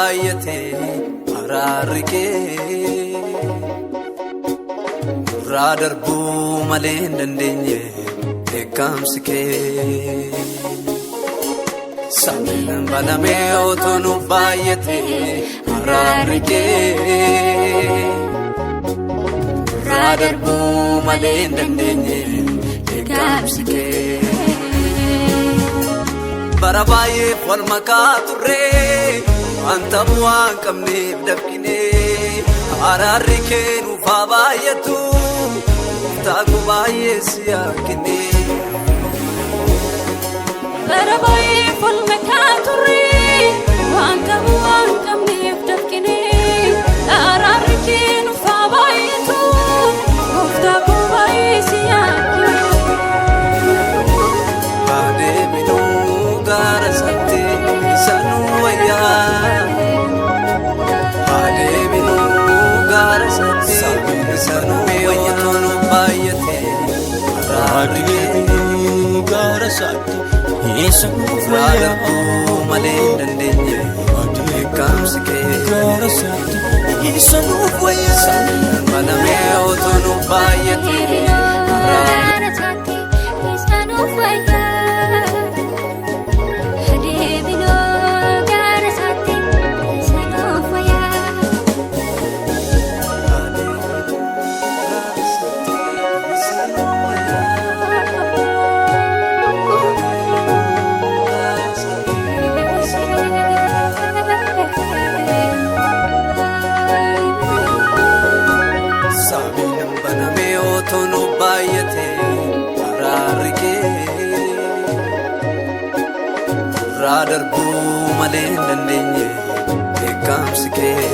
baay'ate araarri kee irraa darbuu malee hin dandeenye beekamsi kee samiin banamee otoo nuuf baay'ate araarri kee irraa darbuu malee hin dandeenye beekamsi kee bara baay'ee wal makaa turree wanta bu'aa hin qabneef dafqinee araarri kee nuuf haa baay'atu taakuu baay'ee si yakkinee bara baay'ee wal makaa turree wanta bu'aa hin qabneef dafqinee araarri kee nuuf haa baay'atu taakuu baay'ee si yakkinee malee dandeenye beekamsi kee banamee otoo nuuf baay'ate irraa darbuu malee hin dandeenye beekamsi kee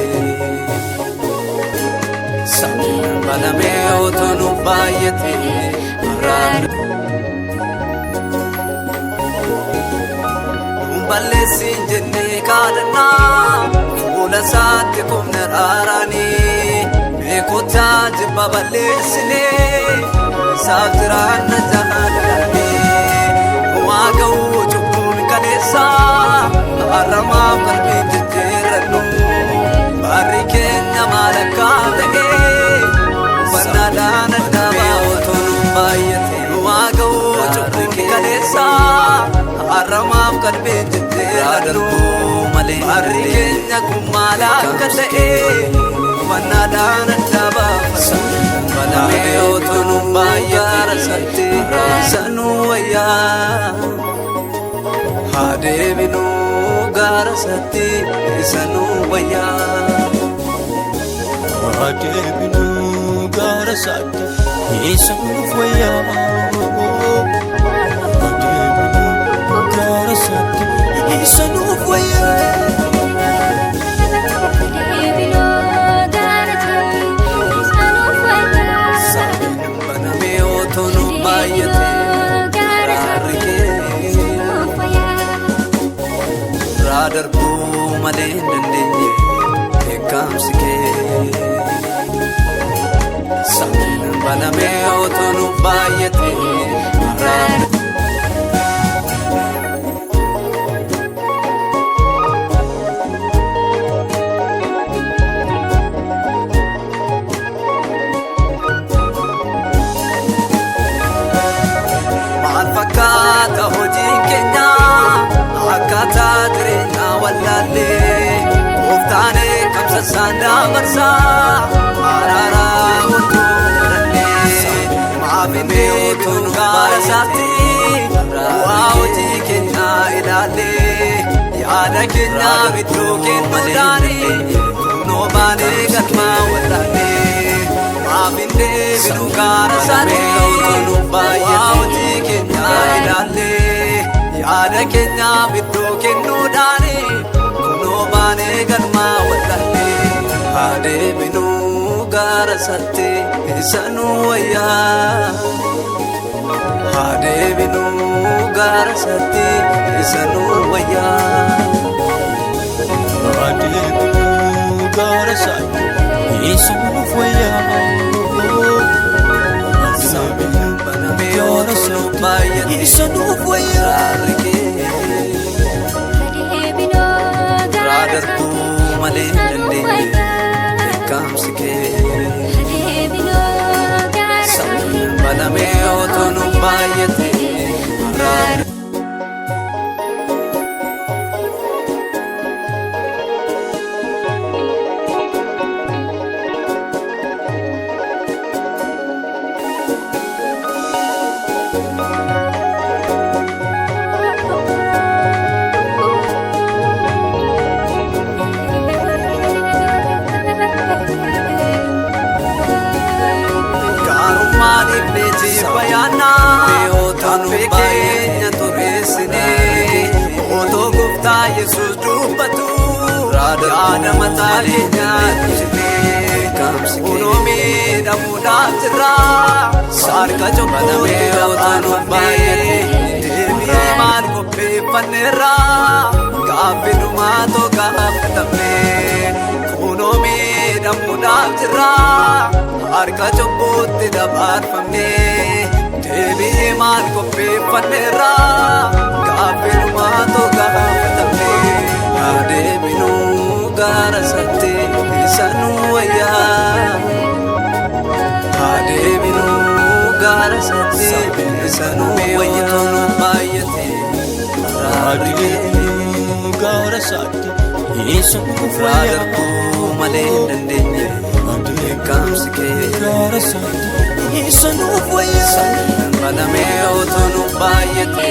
samiin banamee otoo nuuf baay'ate balleessiin jennee kaadannaa fuula isaatti qubna dhaaraanii beekotaa jibba balleessinee isaaf jiraanna jaalladhanii waa ga'uu cubbuun kaleessaa haramaaf qalbii jijjiirrannu barri keenya maal akka ta'ee bannaadhaan addaabaa otoo nuuf baay'ate waa ga'uu cubbuun kaleessaa haramaaf qalbii jijjiirrannu barri keenya kun maal akka ta'ee bannaadhaan addaabaa banamee otoo nuuf baay'ate sanuu wayyaa haa deebinuu gara satti sanuu wayyaa haa deebinuu gara satti sanuu wayyaa haa deebinuu gara satti sanuu wayyaa darbuu malee hin dandeenye beekamsi kee samiin banamee otoo nuuf baay'ate maal fakkaata hojiin keenya akkaataa jireenyaa wallaallee gooftaanee qabsa saandaa barsaa araaraa hunduu godhannee maafimee otoo nu gaara isaatti bu'aa hojii keenyaa ilaallee yaada keenyaa biddoo kennuudhaanii kunoo baanee galmaa wallaallee maafimee biduu gaara isaatti otoo nu bu'aa hojii keenyaa ilaallee yaada keenya biddoo kennuudhaani kunoo baanee galmaa wallaallee haa deebinuu gara satti sanuu wayyaa haa deebinuu gara satti sanuu wayyaa haa deebinuu gara satti sanuu wayyaa samiin banamee otoo nuuf baay'ate sanuu wayyaa irraa darbuu beekamsi kee sammuun banamee otoo nu baay'ate araarri bayana otanu beekenya tureessine otoo gooftaa Yesuus dubbatu yaada mataa keenyaatti kunoo miidhamuudhaaf jirra harka cubbuutti otanu baay'ate deebi'ee maal qopheeffanneerra gaaffii dhumaatoo gaafatamne kunoo miidhamuudhaaf jirra harka cubbuutti dabarfamne deebi'ee maal qopheeffanneerra gaaffii dhumaatoo gaafatamne adeeminuu gara isaatti isa nu wayyaa adeeminuu gara isaatti isa nu wayyaa nu baay'ate adeeminuu gara isaatti isa nu wayyaa malee hin dandeenye beekamsi kee gara isaatti isa nu wayyaa banamee otoo nu baay'ate